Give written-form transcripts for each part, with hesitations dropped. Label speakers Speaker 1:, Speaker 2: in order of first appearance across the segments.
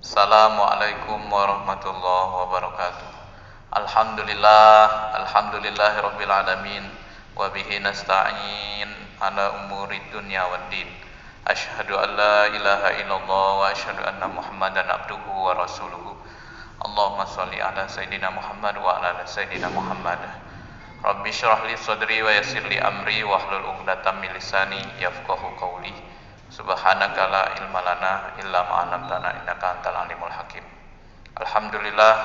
Speaker 1: Assalamualaikum warahmatullahi wabarakatuh. Alhamdulillahirabbil alamin wa bihi nasta'in ala umuri dunya waddin. Asyhadu an la ilaha illallah wa asyhadu anna Muhammadan abduhu wa rasuluhu. Allahumma shalli ala sayidina Muhammad wa ala ali sayidina Muhammad. Rabbi shrah li sadri wa yassir li amri wahlul 'uqdatam min lisani yafqahu qawli. Subhanaka la ilma lana illa ma 'allamtana innaka antal alimul hakim. Alhamdulillah,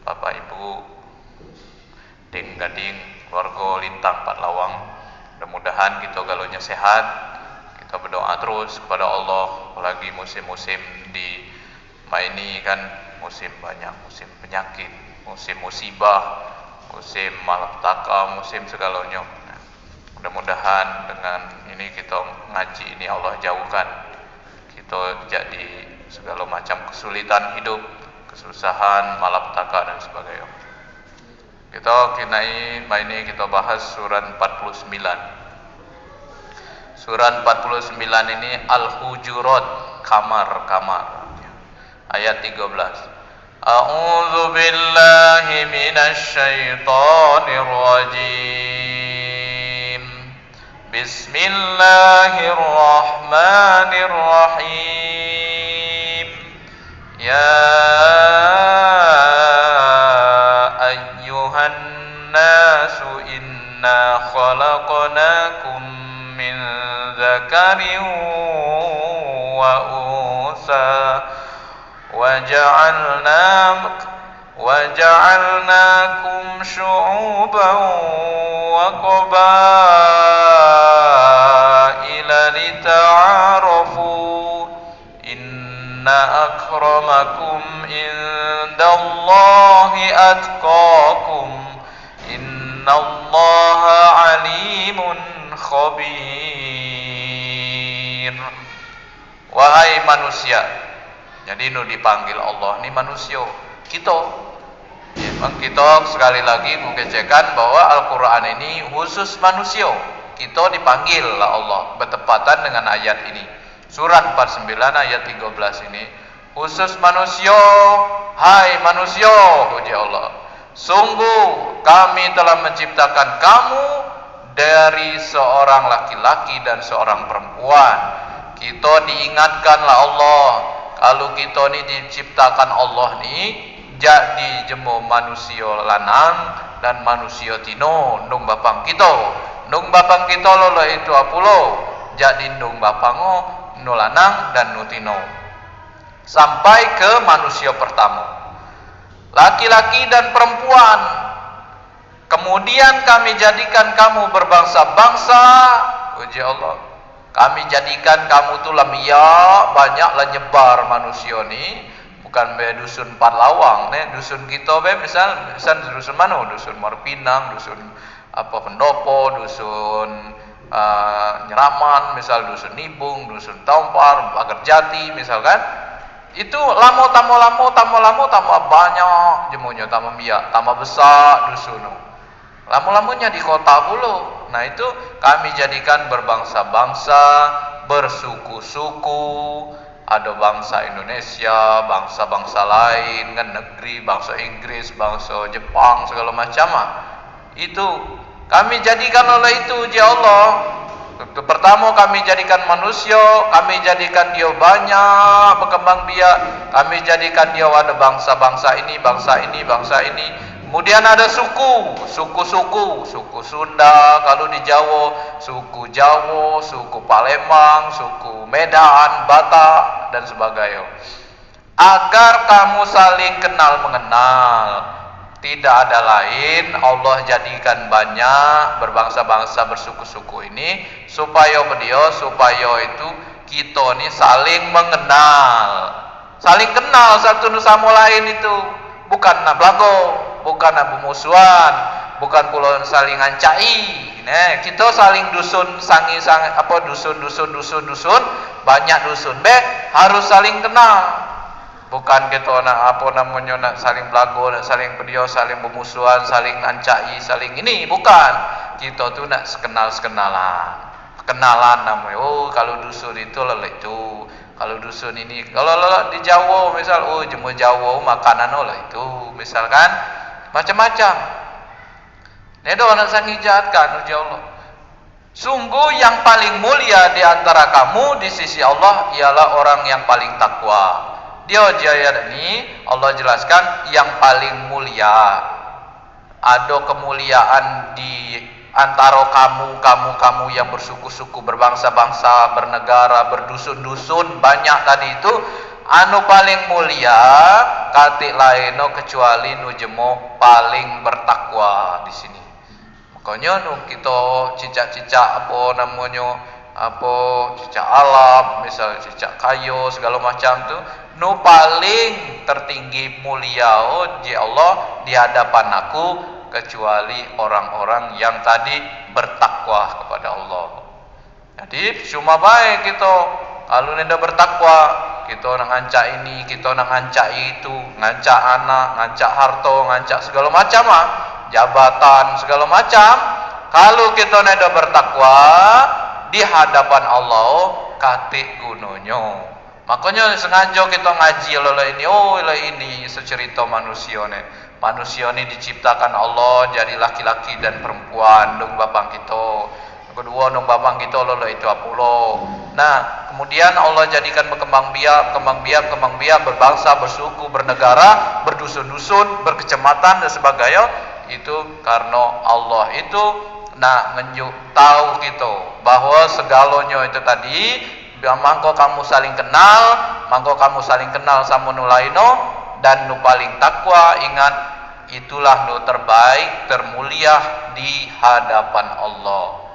Speaker 1: Bapak Ibu, ding gading keluarga Lintang Patlawang, mudah-mudahan kita galonya sehat. Kita berdoa terus kepada Allah, apalagi musim-musim di ini kan musim banyak, musim penyakit, musim musibah, musim malapetaka, musim segalanya. Mudah-mudahan dengan ini kita ngaji ini Allah jauhkan kita jadi segala macam kesulitan hidup, kesusahan, malapetaka dan sebagainya. Kita ini kita bahas surat 49. Surat 49 ini Al-Hujurat, kamar-kamar. Ayat 13. A'udzu billahi minasy syaithanir rajim. Bismillahirrahmanirrahim. Ya ayyuhan nasu inna khalaqnakum min dzakarin wa unsa وجعلناكم شعوبا وقبائل لتعارفوا إن أكرمكم عند الله أتقاكم إن الله عليم خبير. Wahai manusia, jadi nu dipanggil Allah ni manusia kita. Memang kita sekali lagi mengecekan bahwa Al-Quran ini khusus manusia. Kita dipanggil lah Allah bertepatan dengan ayat ini. Surat 49 ayat 13 ini khusus manusia. Hai manusia, puji Allah, sungguh kami telah menciptakan kamu dari seorang laki-laki dan seorang perempuan. Kita diingatkanlah Allah kalau kita ni diciptakan Allah ni jadi jemo manusia lanang dan manusia tino nung bapang kita. Nung bapang kita lolo itu apulo jadi nung bapango nu lanang dan nu tino. Sampai ke manusia pertama. Laki-laki dan perempuan. Kemudian kami jadikan kamu berbangsa-bangsa. Puji Allah. Kami jadikan kamu tu lamia, banyaklah nyebar manusia ni. Bukan be dusun Patlawang, dusun kita be misal dusun mana? Dusun Marpinang, dusun apa Pendopo, dusun Nyeraman, misal dusun Nibung, dusun Tampar, Pagerjati misalkan. Itu tambah banyak jemunya, tambah biak, tambah besar dusun. Lama-lamanya di kota pula. Nah itu kami jadikan berbangsa-bangsa, bersuku-suku. Ada bangsa Indonesia, bangsa-bangsa lain, kan negeri, bangsa Inggris, bangsa Jepang, segala macam. Itu kami jadikan oleh itu, ya Allah. Pertama kami jadikan manusia, kami jadikan dia banyak berkembang biak, kami jadikan dia ada bangsa-bangsa ini, bangsa ini, bangsa ini. Kemudian ada suku Sunda, kalau di Jawa, suku Jawa, suku Palembang, suku Medan, Batak, dan sebagainya. Agar kamu saling kenal mengenal. Tidak ada lain, Allah jadikan banyak berbangsa-bangsa, bersuku-suku ini, supaya itu kita ini saling mengenal. Saling kenal satu sama lain itu. Bukan nablago, bukan bermusuhan, bukan pula saling ngancai. Kita saling dusun dusun, banyak dusun harus saling kenal. Bukan kita nak saling belago, nak saling pedio, saling bermusuhan, saling ngancai, saling ini, bukan. Kita tu nak kenalan namanya. Oh, kalau dusun itu lelek tu. Kalau dusun ini, kalau di Jawa misal, oh jemu Jawa makanan lah itu, misalkan macam-macam. Nedo anak sangijaatkan uji Allah. Sungguh yang paling mulia di antara kamu di sisi Allah ialah orang yang paling takwa. Dia ayat ini Allah jelaskan yang paling mulia. Ada kemuliaan di antara kamu yang bersuku-suku, berbangsa-bangsa, bernegara, berdusun-dusun, banyak tadi itu. Anu paling mulia katik laino kecuali nu jemo paling bertakwa di sini. Makanya nu kita cicak-cicak apa namanya, apa cicak alam, misal cicak kayu segala macam tu, nu paling tertinggi mulia di Allah di hadapan aku kecuali orang-orang yang tadi bertakwa kepada Allah. Jadi cuma baik kita kalau nenda bertakwa, kita nak ngancak ini, kita nak ngancak itu, ngancak anak, ngancak harta, ngancak segala macam jabatan segala macam. Kalau kita nenda bertakwa di hadapan Allah katik gunanya. Makanya sengaja kita ngaji ini secerita manusia ni. Manusia ni diciptakan Allah jadi laki-laki dan perempuan dong bapang kita. Kedua dong bapang kita itu Apollo. Nah, kemudian Allah jadikan berkembang biak, berbangsa, bersuku, bernegara, berdusun-dusun, berkecamatan dan sebagainya. Itu karena Allah itu nak tahu kita bahwa segalanya itu tadi mangko kamu saling kenal sama nu laino dan nu paling takwa. Ingat, itulah nu terbaik, termulia di hadapan Allah.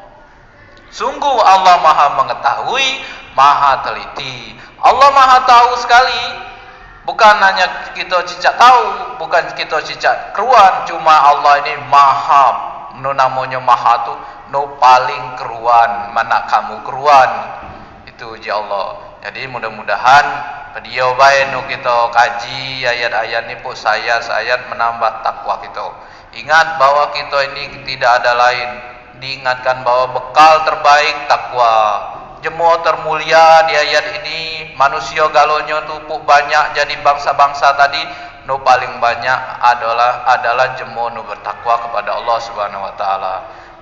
Speaker 1: Sungguh Allah Maha mengetahui, Maha teliti. Allah Maha tahu sekali. Bukan hanya kita cicak tahu, bukan kita cicak keruan, cuma Allah ini Maha, nu namanya Maha tu nu paling keruan, mana kamu keruan. Itu ya Allah. Jadi mudah-mudahan dia baik nu kita kaji ayat-ayat ni pun sayat menambah takwa kita. Ingat bahwa kita ini tidak ada lain. Diingatkan bahwa bekal terbaik takwa. Jemo termulia di ayat ini manusia galonyo tu pun banyak jadi bangsa-bangsa tadi, nu paling banyak adalah jemo nu bertakwa kepada Allah Subhanahu wa taala.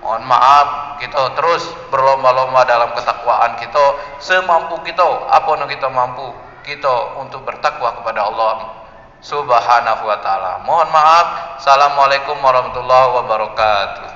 Speaker 1: Mohon maaf, kita terus berlomba-lomba dalam ketakwaan kita semampu kita. Apa yang kita mampu kita untuk bertakwa kepada Allah Subhanahu wa taala. Mohon maaf. Assalamualaikum warahmatullahi wabarakatuh.